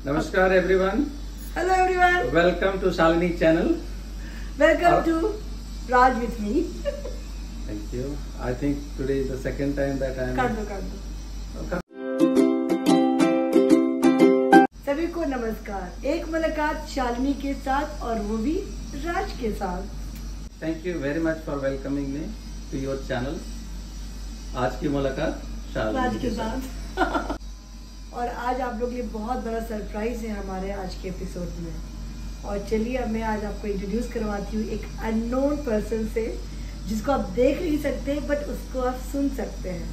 Namaskar everyone. Hello everyone. Welcome to Shalini channel. Welcome to Raj with me. Thank you. I think today is the second time that I am. कर दो. सभी को नमस्कार. एक मुलाकात शालिनी के साथ और वो भी राज के साथ. Thank you very much for welcoming me to your channel. आज की मुलाकात राज के शालिनी साथ. और आज आप लोग के लिए बहुत बड़ा सरप्राइज है हमारे आज के एपिसोड में. और चलिए अब मैं आज आपको इंट्रोड्यूस करवाती हूँ एक अननोन पर्सन से, जिसको आप देख नहीं सकते बट उसको आप सुन सकते हैं.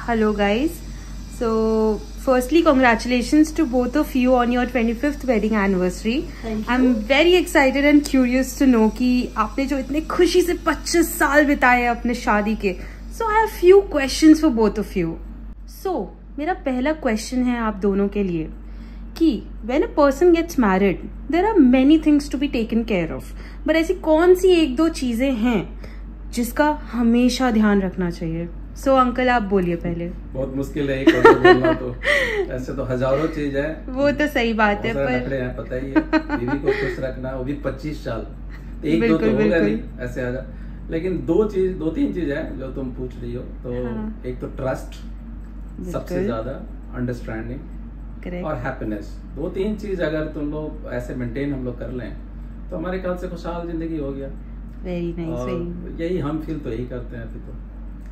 Hello guys. So firstly congratulations to both of you on your 25th wedding anniversary. Thank you. I'm very excited and curious to know कि आपने जो इतने खुशी से 25 साल बिताए हैं अपने शादी के. So I have few questions for both of you. So मेरा पहला क्वेश्चन है आप दोनों के लिए कि when a person gets married there are many things to be taken care of, but ऐसी कौन सी एक दो चीजें हैं जिसका हमेशा ध्यान रखना चाहिए? So अंकल आप बोलिए पहले. बहुत मुश्किल है एक और बोलना तो. ऐसे तो हजारों चीज है. वो तो सही बात है, पर नखरे हैं पता ही है. बीवी को खुश रखना, वो भी 25 साल. एक दो तो होगा नहीं ऐसे आजा. लेकिन दो तीन चीज है जो तुम पूछ रही हो. तो एक तो ट्रस्ट, सबसे ज्यादा अंडरस्टैंडिंग और हैप्पीनेस. दो तीन चीज अगर तुम लोग ऐसे मेंटेन हम लोग कर लें तो हमारे ख्याल से खुशहाल जिंदगी हो गया. Very nice. यही हम फील तो यही करते हैं अभी. तो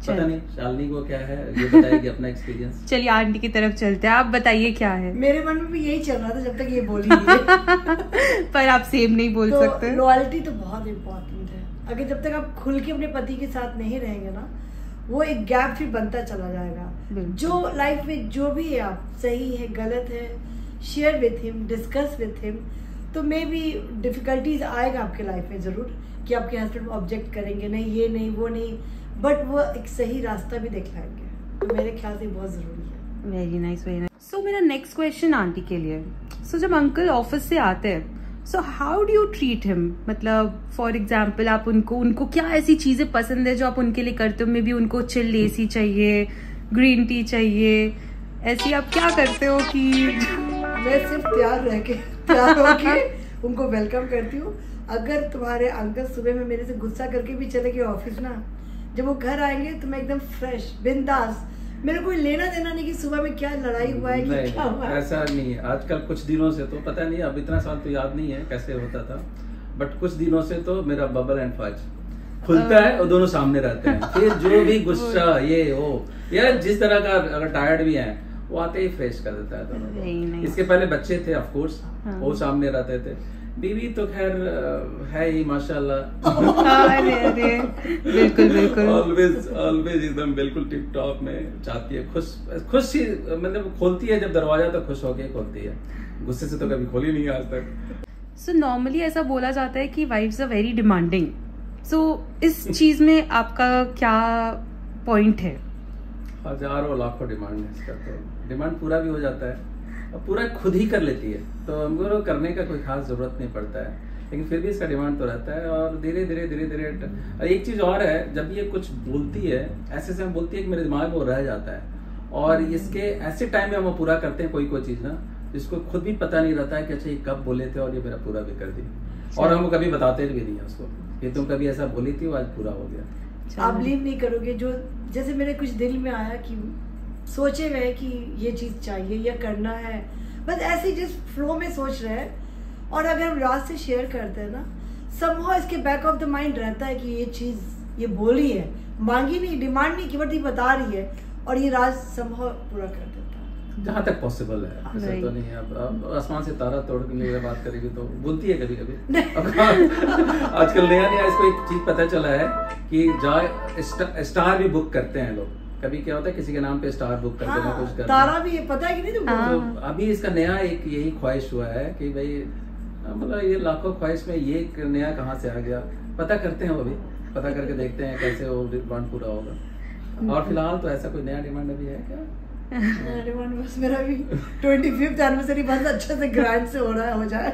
पता नहीं शालिनी को क्या है, ये बताएगी अपना एक्सपीरियंस. चलिए आंटी की तरफ चलते हैं, आप बताइए क्या है. मेरे मन में भी यही चल रहा था जब तक ये बोली नहीं. पर आप सेम नहीं बोल सकते. लॉयल्टी तो बहुत इम्पोर्टेंट है. अगर जब तक आप खुल के अपने पति के साथ नहीं रहेंगे ना, वो एक गैप फिर बनता चला जाएगा. जो लाइफ में जो भी है, आप सही है गलत है, share with him, discuss with him. तो मे बी डिफिकल्टीज आएगा आपके लाइफ में जरूर कि आपके हस्बैंड ऑब्जेक्ट करेंगे, नहीं ये नहीं वो नहीं, बट वो एक सही रास्ता भी दिखलाएंगे. तो मेरे ख्याल से बहुत जरूरी है. Very nice. सो मेरा नेक्स्ट क्वेश्चन आंटी के लिए. सो जब अंकल ऑफिस से आते हैं, so how do you treat him? मतलब फॉर एग्जाम्पल आप उनको क्या ऐसी चीजें पसंद है जो आप उनके लिए करते हो? मे बी उनको चिल एसी चाहिए, ग्रीन टी चाहिए, ऐसी आप क्या करते हो कि मैं सिर्फ तैयार होके उनको वेलकम करती हूँ. अगर तुम्हारे अंकल सुबह में मेरे से गुस्सा करके भी चले गए ऑफिस ना, जब वो घर आएंगे तो मैं एकदम फ्रेश बिंदास. मेरे कोई लेना देना नहीं कि सुबह में क्या लड़ाई हुआ है कि क्या हुआ है. ऐसा नहीं है. आजकल कुछ दिनों से तो पता नहीं, अब इतना साल तो याद नहीं है कैसे होता था, बट कुछ दिनों से तो मेरा बबल एंड फाज खुलता है और दोनों सामने रहते हैं. फिर जो भी गुस्सा ये हो या जिस तरह का अगर टायर्ड भी है वो आते ही फ्रेश कर देता है दोनों. इसके पहले बच्चे थे ऑफ कोर्स, वो सामने रहते थे. बीवी तो खैर है ही माशाल्लाह. बिल्कुल ऑलवेज एकदम बिल्कुल टिप टॉप में चाहती है. खुश ही मतलब खोलती है जब दरवाजा तो खुश होके खोलती है. गुस्से से तो कभी खोली नहीं आज तक. सो नॉर्मली ऐसा बोला जाता है कि वाइफ्स आर वेरी डिमांडिंग. सो इस चीज में आपका क्या पॉइंट है? हजारों लाखों डिमांड है इसका. तो डिमांड पूरा भी हो जाता है और पूरा खुद ही कर लेती है, तो हमको करने का कोई खास जरूरत नहीं पड़ता है. लेकिन फिर भी इसका डिमांड तो रहता है. और धीरे धीरे एक चीज और है, जब ये कुछ बोलती है ऐसे से बोलती है कि मेरे दिमाग में वो रह जाता है. और इसके ऐसे टाइम में हम पूरा करते हैं कोई चीज ना, जिसको खुद भी पता नहीं रहता है कि अच्छा ये कब बोले थे और ये मेरा पूरा भी कर दिया. और हम कभी बताते भी नहीं है उसको कि तुम कभी ऐसा बोली थी, वो आज पूरा हो गया. आप बिलीव नहीं करोगे, जो जैसे मेरे कुछ दिल में आया कि सोचे हुए कि ये चीज चाहिए या करना है, बस ऐसे जिस फ्लो में सोच रहे हैं. और अगर हम राज से शेयर करते हैं ना, समहाउ इसके बैक ऑफ द माइंड रहता है कि ये चीज ये बोली है, मांगी नहीं, डिमांड नहीं की, बट ये बता रही है और ये राज समहाउ पूरा कर देता है जहाँ तक पॉसिबल है. ऐसा तो नहीं है. अब आसमान से तारा तोड़ के बात करेगी तो बोलती है कभी कभी. आजकल नया इसको एक चीज पता चला है कि स्टार भी बुक करते हैं लोग. कभी क्या होता है किसी के नाम पे स्टार बुक करते हैं, कुछ करते तारा भी पता है कि नहीं तुमको? तो अभी इसका नया एक यही ख्वाहिश हुआ है कि भाई मतलब ये लाखों ख्वाहिश में ये नया कहाँ से आ गया. पता करते हैं, वो भी पता करके देखते हैं कैसे वो डिमांड पूरा होगा. और फिलहाल तो ऐसा कोई नया डिमांड अभी है क्या? डिमांड बस मेरा भी 25th एनिवर्सरी बस अच्छे से ग्रैंड से हो जाए.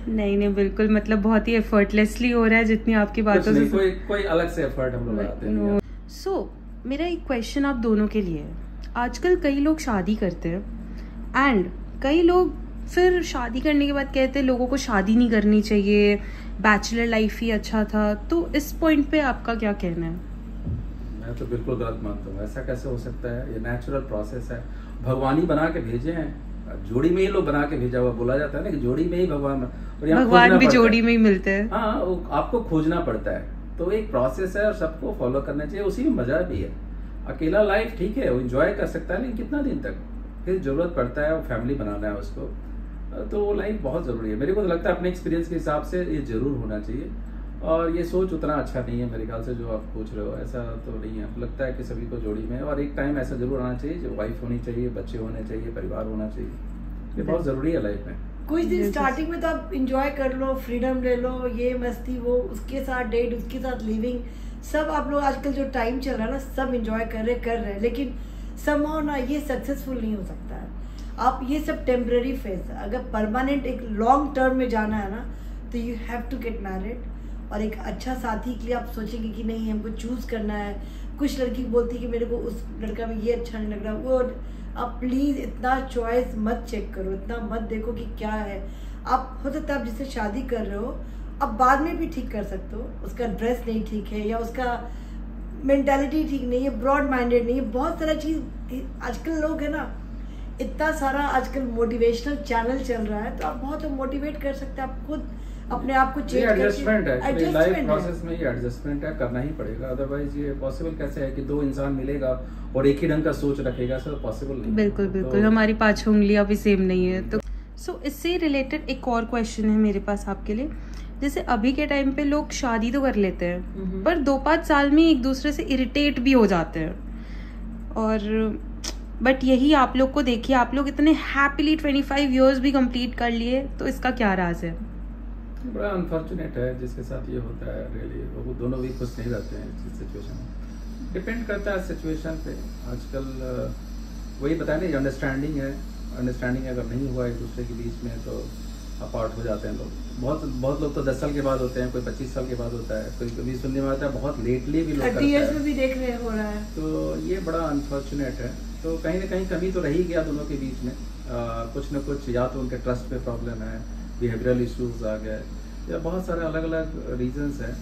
नहीं बिल्कुल, मतलब बहुत ही एफर्टलेसली हो रहा है जितनी आपकी बातों से. कोई अलग से एफर्ट हम लोग लगाते हैं. सो मेरा एक क्वेश्चन आप दोनों के लिए है. आजकल कई लोग शादी करते हैं एंड कई लोग फिर शादी करने के बाद कहते हैं लोगों को शादी नहीं करनी चाहिए, बैचलर लाइफ ही अच्छा था। तो इस पॉइंट पे आपका क्या कहना है? मैं तो बिल्कुल गलत मानता हूँ, ऐसा कैसे हो सकता है? ये नेचुरल प्रोसेस है, भगवान ही बना के भेजे हैं, जोड़ी में ही लोग बना के भेजा हुआ। बोला जाता है ना कि जोड़ी में ही भगवान, और यहाँ भगवान भी जोड़ी में ही मिलते हैं। हाँ, आपको खोजना पड़ता है, तो एक प्रोसेस है और सबको फॉलो करना चाहिए, उसी में मजा भी है। अकेला लाइफ ठीक है, वो एंजॉय कर सकता है, लेकिन कितना दिन तक? फिर जरूरत पड़ता है, वो फैमिली बनाना है उसको, तो वो लाइफ बहुत ज़रूरी है। मेरे को तो लगता है अपने एक्सपीरियंस के हिसाब से ये ज़रूर होना चाहिए। और ये सोच उतना अच्छा नहीं है मेरे ख्याल से जो आप पूछ रहे हो, ऐसा तो नहीं है। लगता है कि सभी को जोड़ी में, और एक टाइम ऐसा जरूर आना चाहिए जो वाइफ होनी चाहिए, बच्चे होने चाहिए, परिवार होना चाहिए। ये बहुत ज़रूरी है लाइफ में। कुछ दिन स्टार्टिंग में तो आप इंजॉय कर लो, फ्रीडम ले लो, ये मस्ती वो, उसके साथ डेट, उसके साथ लिविंग, सब आप लोग आजकल जो टाइम चल रहा है ना, सब इंजॉय कर रहे हैं, लेकिन समहाउ ना ये सक्सेसफुल नहीं हो सकता है। आप ये सब टेम्पररी फेज है। अगर परमानेंट एक लॉन्ग टर्म में जाना है ना, तो you have to get married. और एक अच्छा साथी के लिए आप सोचेंगे कि नहीं हमको चूज करना है। कुछ लड़की बोलती है कि मेरे को उस लड़का में ये अच्छा नहीं लग रहा, वो आप प्लीज इतना चॉइस मत चेक करो, इतना मत देखो कि क्या है। आप हो सकता है आप जिससे शादी कर रहे हो अब बाद में भी ठीक कर सकते हो, उसका ड्रेस नहीं ठीक है या उसका मेंटालिटी ठीक नहीं है, ब्रॉड माइंडेड नहीं है, बहुत सारा चीज। आजकल लोग है ना, इतना सारा आजकल मोटिवेशनल चैनल चल रहा है, तो आप बहुत मोटिवेट कर सकते हैं। आप खुद अपने आप को चेंज करके, एडजस्टमेंट है लाइफ प्रोसेस में, ये एडजस्टमेंट है, करना ही पड़ेगा। अदरवाइज ये पॉसिबल कैसे है कि दो इंसान मिलेगा और एक ही ढंग का सोच रखेगा, सर पॉसिबल नहीं। बिल्कुल बिल्कुल, तो हमारी 5 उंगलियां भी सेम नहीं है। तो इससे रिलेटेड एक और क्वेश्चन है मेरे पास आपके लिए। जैसे अभी के टाइम पे लोग शादी तो कर लेते हैं, पर 2-5 साल में एक दूसरे से इरिटेट भी हो जाते हैं। और बट यही आप लोग को देखिए, आप लोग इतने हैप्पीली 25 इयर्स भी कंप्लीट कर लिए, तो इसका क्या राज है? बड़ा अनफॉर्चुनेट है जिसके साथ ये होता है। रियली वो दोनों भी खुश नहीं रहते हैं इस सिचुएशन में। डिपेंड करता है सिचुएशन पे। आजकल वही बताया ना, अंडरस्टैंडिंग है, अंडरस्टैंडिंग अगर नहीं हुआ एक दूसरे के बीच में तो अपार्ट हो जाते हैं लोग। बहुत लोग तो 10 साल के बाद होते हैं, कोई 25 साल के बाद होता है, कोई कभी सुनने में आता है बहुत लेटली भी लोग करते हैं। 30 इयर्स में भी देख रहे हो रहा है, तो ये बड़ा अनफॉर्चुनेट है। तो कहीं ना कहीं कमी तो रही गया दोनों के बीच में, कुछ न कुछ, या तो उनके ट्रस्ट पे प्रॉब्लम है, बिहेवियरल इश्यूज आ गए, या बहुत सारे अलग अलग रीजंस हैं।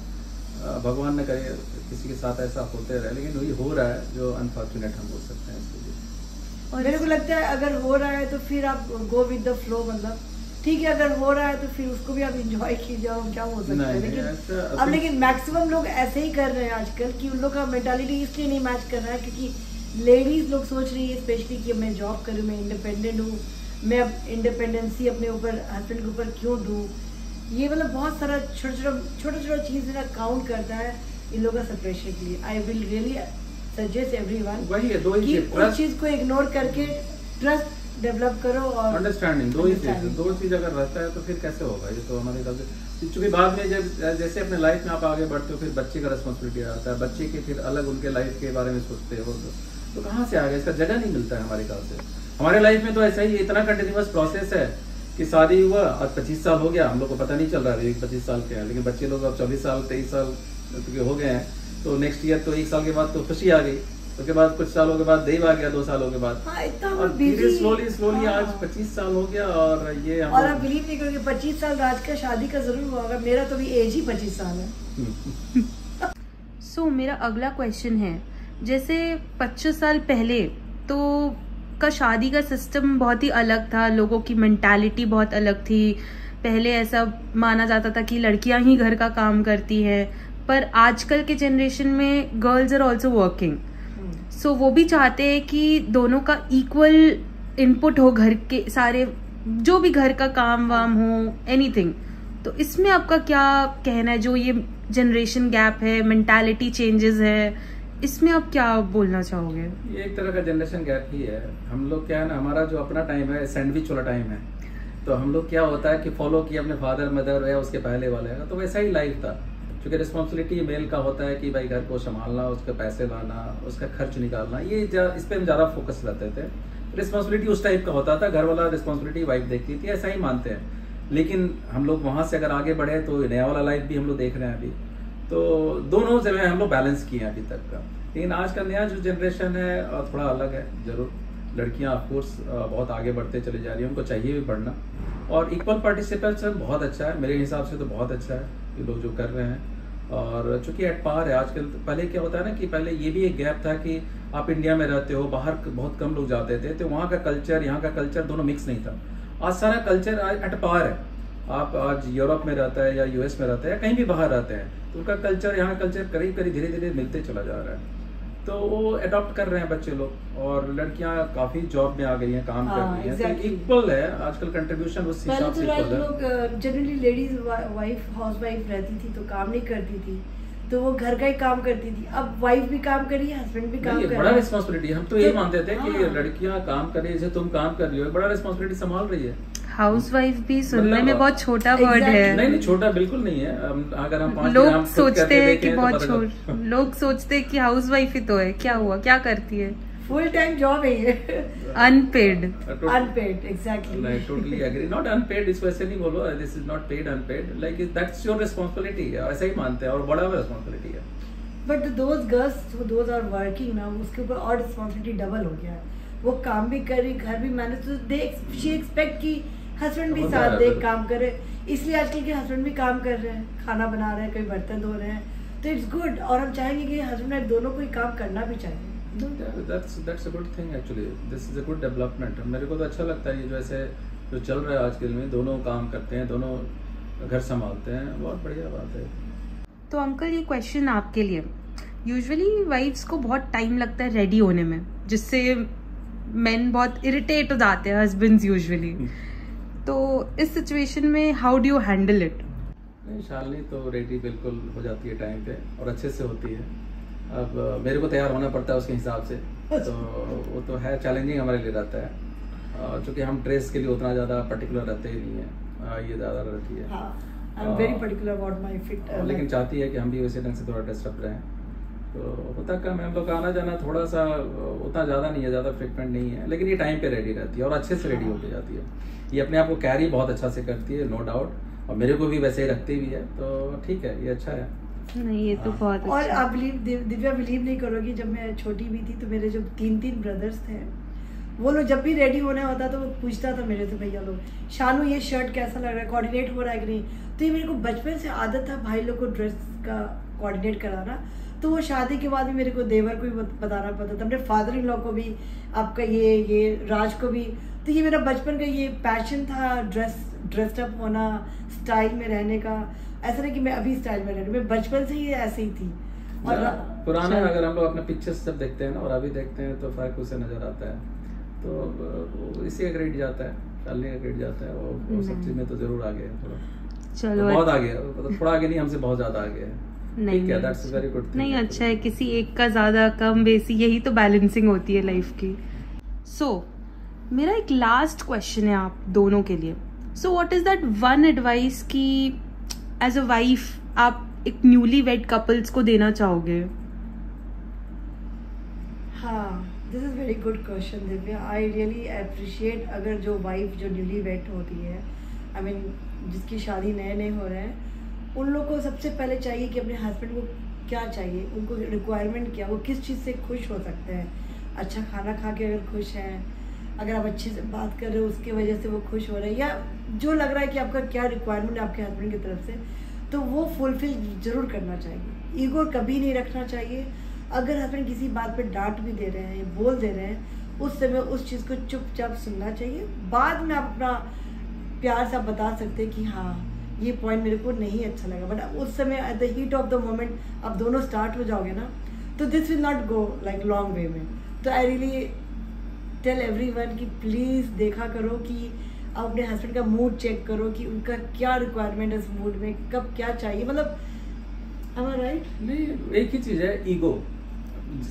भगवान न करे किसी के साथ ऐसा होते रहे, लेकिन वही हो रहा है जो अनफॉर्चुनेट हम बोल सकते हैं इसके लिए। और मेरे को लगता है अगर हो रहा है तो फिर आप गो विद द फ्लो, मतलब ठीक है, अगर हो रहा है तो फिर उसको भी आप इंजॉय कीजिए, क्या हो सकता है। लेकिन मैक्सिमम लोग ऐसे ही कर रहे हैं आजकल कि उन लोग का मेंटालिटी इसलिए नहीं मैच कर रहा है क्योंकि लेडीज लोग सोच रही है स्पेशली कि मैं जॉब करूँ, मैं इंडिपेंडेंट हूँ, मैं अब इंडिपेंडेंसी अपने ऊपर, हस्बैंड के ऊपर क्यों दूँ। ये मतलब बहुत सारा छोटा चीज़ ना काउंट करता है इन लोगों का सेपरेशन के लिए। I will really suggest everyone कि उस चीज़ को इग्नोर करके ट्रस्ट डेवलप करो और अंडरस्टैंडिंग, दो चीज अगर रहता है तो फिर कैसे होगा। ये तो हमारे हिसाब से, क्योंकि बाद में जब जैसे अपने लाइफ में आप आगे बढ़ते हो, फिर बच्चे का रिस्पॉन्सिबिलिटी आता है, बच्चे के फिर अलग उनके लाइफ के बारे में सोचते हो, तो कहाँ से आ गया, इसका जगह नहीं मिलता है हमारे ख्याल से। हमारे लाइफ में तो ऐसा ही इतना कंटिन्यूअस प्रोसेस है कि शादी हुआ और 25 साल हो गया, हम लोग को पता नहीं चल रहा है 25 साल के हैं, लेकिन बच्चे लोग अब 24 साल 23 साल हो गए हैं, तो नेक्स्ट ईयर तो 1 साल के बाद तो खुशी आ गई, उसके बाद कुछ सालों के बाद देव आ गया, 2 सालों के बाद, और धीरे स्लोली आज 25 साल हो गया। और ये और आप बिलीव नहीं करोगे 25 साल राज का शादी का जरूर हुआ होगा, मेरा तो भी एज ही 25 साल है। सो मेरा अगला क्वेश्चन है, जैसे 25 साल पहले तो का शादी का सिस्टम बहुत ही अलग था, लोगों की मेंटालिटी बहुत अलग थी। पहले ऐसा माना जाता था कि लड़कियां ही घर का काम करती हैं, पर आजकल के जनरेशन में गर्ल्स आर ऑल्सो वर्किंग, सो वो भी चाहते हैं कि दोनों का इक्वल इनपुट हो, घर के सारे जो भी घर का काम वाम हो, एनीथिंग। तो इसमें आपका क्या कहना है, जो ये जनरेशन गैप है, मेंटालिटी चेंजेस है, इसमें आप क्या बोलना चाहोगे? ये एक तरह का जनरेशन गैप ही है। हम लोग क्या है ना, हमारा जो अपना टाइम है सैंडविच वाला टाइम है, तो हम लोग क्या होता है कि फॉलो किया अपने फादर मदर या उसके पहले वाले का, तो वैसा ही लाइफ था। क्योंकि रिस्पॉन्सिबिलिटी मेल का होता है कि भाई घर को संभालना, उसके पैसे लाना, उसका खर्च निकालना, ये इस पर हम ज़्यादा फोकस रहते थे। रिस्पॉन्सिबिलिटी उस टाइप का होता था, घर वाला रिस्पॉन्सिबिलिटी वाइफ देखती थी, ऐसा ही मानते हैं। लेकिन हम लोग वहाँ से अगर आगे बढ़े तो नया वाला लाइफ भी हम लोग देख रहे हैं अभी, तो दोनों से हम लोग बैलेंस किए हैं अभी तक का। लेकिन आज का नया जो जनरेशन है थोड़ा अलग है जरूर, लड़कियां ऑफकोर्स बहुत आगे बढ़ते चले जा रही हैं, उनको चाहिए भी बढ़ना, और इक्वल पार्टिसिपेशन बहुत अच्छा है मेरे हिसाब से, तो बहुत अच्छा है ये लोग जो कर रहे हैं। और चूंकि एट पार है आजकल, तो पहले क्या होता है ना कि पहले ये भी एक गैप था कि आप इंडिया में रहते हो, बाहर बहुत कम लोग जाते थे, तो वहाँ का कल्चर यहाँ का कल्चर दोनों मिक्स नहीं था। आज सारा कल्चर एट पार है। आप आज यूरोप में रहता है या यूएस में रहता है या कहीं भी बाहर रहते हैं, तो उनका कल्चर यहाँ कल्चर करीब करीब धीरे धीरे मिलते चला जा रहा है, तो वो अडॉप्ट कर रहे हैं बच्चे लोग, और लड़कियां काफी जॉब में आ गई हैं, काम कर रही हैं, तो इक्वल है आजकल कंट्रीब्यूशन उस हिसाब से इक्वल है। लोग generally ladies wife house wife रहती थी तो काम नहीं करती थी, तो वो घर का ही काम करती थी। अब वाइफ भी काम कर रही है, हस्बैंड भी काम कर रहा है, बड़ा रिस्पांसिबिलिटी। हम तो ये मानते थे कि लड़कियां काम कर रही है, जैसे तुम काम कर रही हो, बड़ा रिस्पांसिबिलिटी संभाल रही है। हाउस वाइफ भी सुनने में बहुत छोटा वर्ड है। नहीं छोटा बिल्कुल नहीं है। अगर हम लोग सोचते हैं कि बहुत छोटा, लोग सोचते हैं कि हाउस वाइफ ही तो है, क्या हुआ, क्या करती है, फुल टाइम जॉब है ये, unpaid exactly. I totally agree. Not unpaid, इस वैसे नहीं बोलो, this is not paid unpaid, like that's your responsibility, ऐसा ही मानते हैं, और बड़ा responsibility है। But those girls those are working now, उसके ऊपर और responsibility डबल हो गया है, वो काम भी कर रही, घर भी मैनेज, तो she expect कि हस्बैंड भी साथ दे, काम करे, इसलिए आजकल के हस्बैंड भी काम कर रहे हैं, खाना बना रहे हैं, कोई बर्तन धो रहे हैं, तो इट्स गुड। और हम चाहेंगे कि हस्बैंड वाइफ दोनों को ही काम करना भी चाहिए। That's a good thing actually. This is a good development. मेरे को तो अच्छा लगता है ये जो ऐसे जो चल रहा है आजकल में, दोनों काम करते हैं, दोनों घर संभालते हैं, बहुत बढ़िया बात है। तो अंकल ये क्वेश्चन आपके लिए, यूजुअली वाइफ्स को बहुत टाइम लगता है रेडी होने में, जिससे मेन बहुत इरिटेट हो जाते हैं हस्बैंड्स यूजुअली, तो इस सिचुएशन में how do you handle it? नहीं, शालिनी तो रेडी बिल्कुल हो जाती है टाइम पे, और अच्छे से होती है। अब मेरे को तैयार होना पड़ता है उसके हिसाब से, तो वो तो है, चैलेंजिंग हमारे लिए रहता है, क्योंकि हम ड्रेस के लिए उतना ज़्यादा पर्टिकुलर रहते ही नहीं है, ये ज़्यादा रहती है। I'm very particular about my fit, लेकिन चाहती है कि हम भी वैसे ढंग से थोड़ा ड्रेसअप रहें, तो होता कम है, हम लोग का आना जाना थोड़ा सा उतना ज़्यादा नहीं है, ज़्यादा फ्रिक्वेंट नहीं है, लेकिन ये टाइम पे रेडी रहती है और अच्छे से रेडी होके जाती है। ये अपने आप को कैरी बहुत अच्छा से करती है, नो डाउट, और मेरे को भी वैसे ही रखती भी है, तो ठीक है, ये अच्छा है। नहीं, ये तो बहुत और अच्छा। आप दिव्या बिलीव नहीं करोगी, जब मैं छोटी भी थी तो मेरे जो 3 ब्रदर्स थे, वो लोग जब भी रेडी होना होता तो वो पूछता था मेरे से, भैया लोग, शानू ये शर्ट कैसा लग रहा है, कोऑर्डिनेट हो रहा है कि नहीं। तो ये मेरे को बचपन से आदत था भाई लोग को ड्रेस का कोऑर्डिनेट कराना, तो वो शादी के बाद भी मेरे को देवर को भी बताना पड़ता था, अपने फादर इन लॉ को भी, आपका ये राज को भी। तो ये मेरा बचपन का ये पैशन था, ड्रेस्ड अप होना, स्टाइल में रहने का। ऐसा नहीं कि मैं अभी स्टाइल में रह रही, मैं बचपन से ही ऐसे ही थी। और पुराने अगर हम लोग अपने पिक्चर्स जब देखते हैं ना और अभी देखते हैं तो फर्क उसे नजर आता है, तो इसी का ग्रेड जाता है, शालिनी का ग्रेड जाता है, वो सब चीज में तो जरूर आगे है, थोड़ा चलो तो बहुत आगे है, मतलब थोड़ा आगे नहीं, हमसे बहुत ज्यादा आगे है। नहीं, ठीक है, दैट्स वेरी गुड। नहीं, अच्छा है, किसी एक का ज्यादा कम बेसी, यही तो बैलेंसिंग होती है लाइफ की। सो मेरा एक लास्ट क्वेश्चन है आप दोनों के लिए। So what is that one advice की एज अ वाइफ आप एक न्यूली वेड कपल्स को देना चाहोगे? हाँ, this is very good question Divya. I really appreciate अगर जो वाइफ जो न्यूली वेड होती है, आई मीन जिसकी शादी नए हो रहे हैं, उन लोग को सबसे पहले चाहिए कि अपने हस्बैंड को क्या चाहिए, उनको रिक्वायरमेंट क्या, वो किस चीज़ से खुश हो सकते हैं। अच्छा खाना खा के अगर खुश हैं, अगर आप अच्छे से बात कर रहे हो उसकी वजह से वो खुश हो रहे हैं, या जो लग रहा है कि आपका क्या रिक्वायरमेंट है आपके हस्बैंड की तरफ से, तो वो फुलफिल जरूर करना चाहिए। ईगो कभी नहीं रखना चाहिए। अगर हस्बैंड किसी बात पे डांट भी दे रहे हैं, बोल दे रहे हैं, उस समय उस चीज़ को चुपचाप सुनना चाहिए। बाद में आप अपना प्यार से आप बता सकते हैं कि हाँ ये पॉइंट मेरे को नहीं अच्छा लगा, बट उस समय at the heat of the moment आप दोनों स्टार्ट हो जाओगे ना, तो this will not go like long way में। तो आई रियली टेल एवरीवन कि प्लीज़ देखा करो कि आप अपने हस्बैंड का मूड चेक करो कि उनका क्या रिक्वायरमेंट है इस मूड में, कब क्या चाहिए, मतलब am I right? नहीं, एक ही चीज है, ईगो।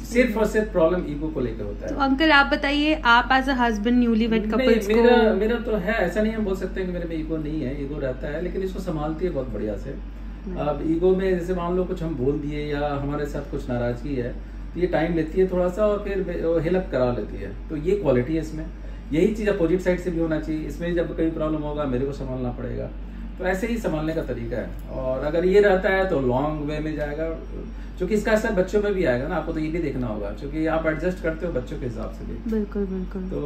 सिर्फ और सिर्फ प्रॉब्लम ईगो को लेकर होता है। तो अंकल आप बताइए, आप as a husband newly wed couples को। मेरा तो है, ऐसा नहीं हम बोल सकते कि मेरे में ईगो नहीं है, ईगो रहता है, लेकिन इसको संभालती है बहुत बढ़िया से। अब ईगो में जैसे मान लो कुछ हम बोल दिए या हमारे साथ कुछ नाराजगी है, तो ये टाइम लेती है थोड़ा सा और फिर हेल्प करा लेती है, तो ये क्वालिटी है इसमें। यही चीज़ अपोजिट साइड से भी होना चाहिए। इसमें जब कोई प्रॉब्लम होगा मेरे को संभालना पड़ेगा, तो ऐसे ही संभालने का तरीका है। और अगर ये रहता है तो लॉन्ग वे में जाएगा, क्योंकि इसका असर बच्चों में भी आएगा ना, आपको तो ये भी देखना होगा, क्योंकि आप एडजस्ट करते हो बच्चों के हिसाब से भी। बिल्कुल बिल्कुल। तो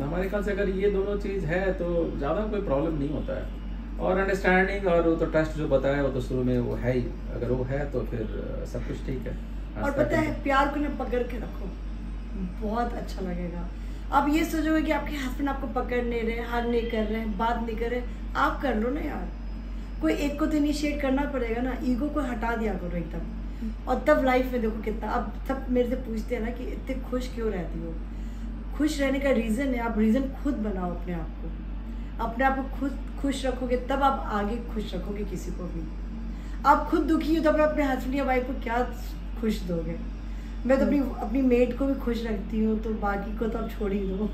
हमारे ख्याल से अगर ये दोनों चीज़ है तो ज़्यादा कोई प्रॉब्लम नहीं होता है। और अंडरस्टैंडिंग और वो तो ट्रस्ट जो बताया वो तो शुरू में वो है ही, अगर वो है तो फिर सब कुछ ठीक है। और पता है, प्यार को ना पकड़ के रखो, बहुत अच्छा लगेगा। आप ये सोचोगे कि आपके हस्बैंड आपको पकड़ नहीं रहे, हार नहीं कर रहे हैं, बात नहीं कर रहे, आप कर लो ना यार। कोई एक को तो इनिशिएट करना पड़ेगा ना, ईगो को हटा दिया करो एकदम। और तब लाइफ में देखो कितना, अब सब मेरे से पूछते हैं ना कि इतने खुश क्यों रहती हो। खुश रहने का रीज़न है, आप रीज़न खुद बनाओ अपने आप को। अपने आप को खुद खुश रखोगे तब आप आगे खुश रखोगे किसी को भी। आप खुद दुखी हो तो अपने हस्बैंड या वाइफ को क्या खुश दोगे। मैं तो अपनी मेड को भी खुश रखती हूँ, तो बाकी को तो आप छोड़ ही दो।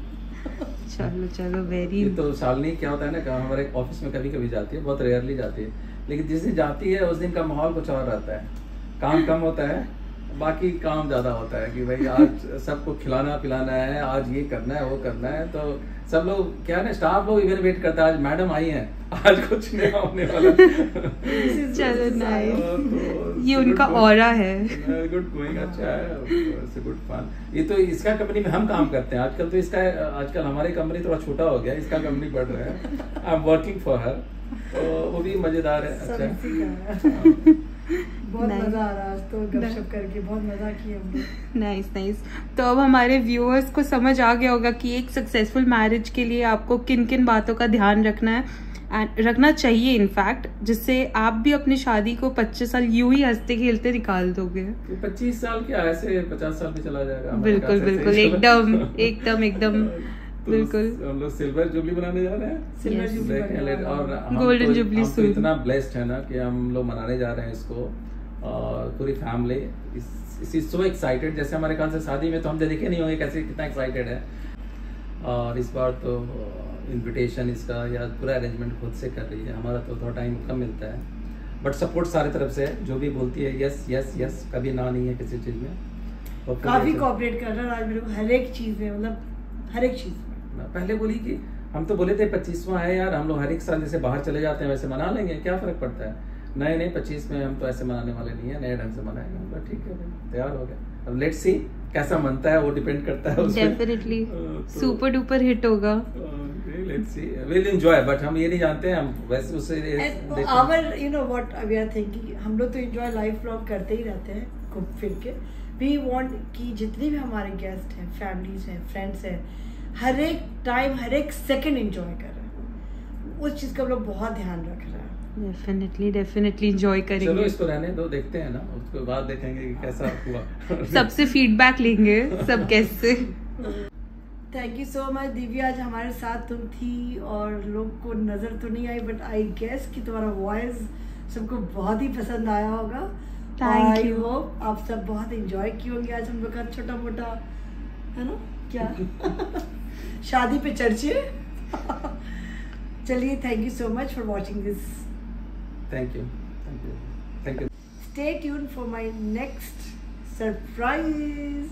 चलो चलो, वेरी। ये तो शालिनी क्या होता है ना कि हमारे ऑफिस में कभी कभी जाती है, बहुत रेयरली जाती है, लेकिन जिस दिन जाती है उस दिन का माहौल कुछ और रहता है। काम कम होता है, बाकी काम ज्यादा होता है कि भाई आज सबको खिलाना पिलाना है, आज ये करना है वो करना है। तो सब लोग क्या है, स्टाफ लोग इवन वेट करता है, आज मैडम आई हैं, आज कुछ नहीं होने वाला। चलो नाइस, ये उनका ऑरा है। गुड गोइंग, अच्छा है, इट्स गुड फन। ये तो इसका कंपनी में हम काम करते हैं आजकल, तो इसका आजकल हमारी कंपनी थोड़ा छोटा हो गया, इसका कंपनी बढ़ रहा है। I am working for her, तो वो भी मजेदार है। अच्छा, बहुत मजा आ रहा है आज तो गपशप करके, बहुत मजा किया हमने। Nice nice. तो अब हमारे व्यूअर्स को समझ आ गया होगा कि एक सक्सेसफुल मैरिज के लिए आपको किन किन बातों का ध्यान रखना है, एंड रखना चाहिए इनफैक्ट, जिससे आप भी अपनी शादी को 25 साल यूं ही हंसते खेलते निकाल दोगे। 25 साल क्या, ऐसे 50 साल में चला जाएगा। बिल्कुल बिल्कुल, एकदम एकदम एकदम बिल्कुल। हम लोग सिल्वर जुबली बनाने जा रहे हैं, सिल्वर जुबली और गोल्डन जुबली तो इतना ब्लेस्ड है ना कि हम लोग मनाने जा रहे हैं इसको, और पूरी फैमिली इज सो एक्साइटेड। जैसे हमारे ख्याल से शादी में तो हम देखे नहीं होंगे कैसे, कितना एक्साइटेड है। और इस बार तो इनविटेशन इसका या पूरा अरेंजमेंट खुद से कर रही है। हमारा तो थोड़ा टाइम कम मिलता है, बट सपोर्ट सारी तरफ से है, जो भी बोलती है यस यस यस, कभी ना नहीं है किसी चीज़ में। और काफी कोऑपरेट कर रहा है आज मेरे को हर एक चीज़ में, मतलब हर एक चीज़ में। पहले बोली कि हम तो बोले थे 25वां है यार, हम लोग हर एक साल जैसे बाहर चले जाते हैं वैसे मना लेंगे, क्या फर्क पड़ता है। नहीं 25 में हम तो ऐसे मनाने वाले नहीं है, नए ढंग से मनाएंगे। ठीक है, तैयार हो गया। अब लेट्स सी कैसा मनता है, वो डिपेंड करता है उसमें। डेफिनेटली सुपर डुपर हिट होगा। Let's see, will enjoy, but हम ये नहीं जानते हैं हम वैसे उससे our you know what we are thinking, हम लोग तो एंजॉय लाइफ व्लॉग करते ही रहते हैं घूम फिर के। वी वांट कि जितने भी हमारे गेस्ट हैं, फैमिलीज हैं, फ्रेंड्स हैं, हर एक टाइम हर एक सेकंड एंजॉय कर रहे हैं। उस चीज का हम लोग बहुत ध्यान रख रहे हैं। डेफिनेटली एंजॉय करेंगे। चलो इसको रहने दो, देखते हैं ना, उसके बाद देखेंगे कि कैसा हुआ। सबसे फीडबैक लेंगे सब कैसे। Thank you so much Divya, आज हमारे साथ तुम थी और लोग को नजर तो नहीं आई, बट आई गेस कि तुम्हारा वॉइस सबको बहुत ही पसंद आया होगा। Thank you. होप आप सब बहुत एंजॉय किए होंगे आज हम लोग का छोटा मोटा, है ना क्या शादी पे चर्चे। चलिए, thank you so much for watching this. Thank you. Stay tuned for my next surprise.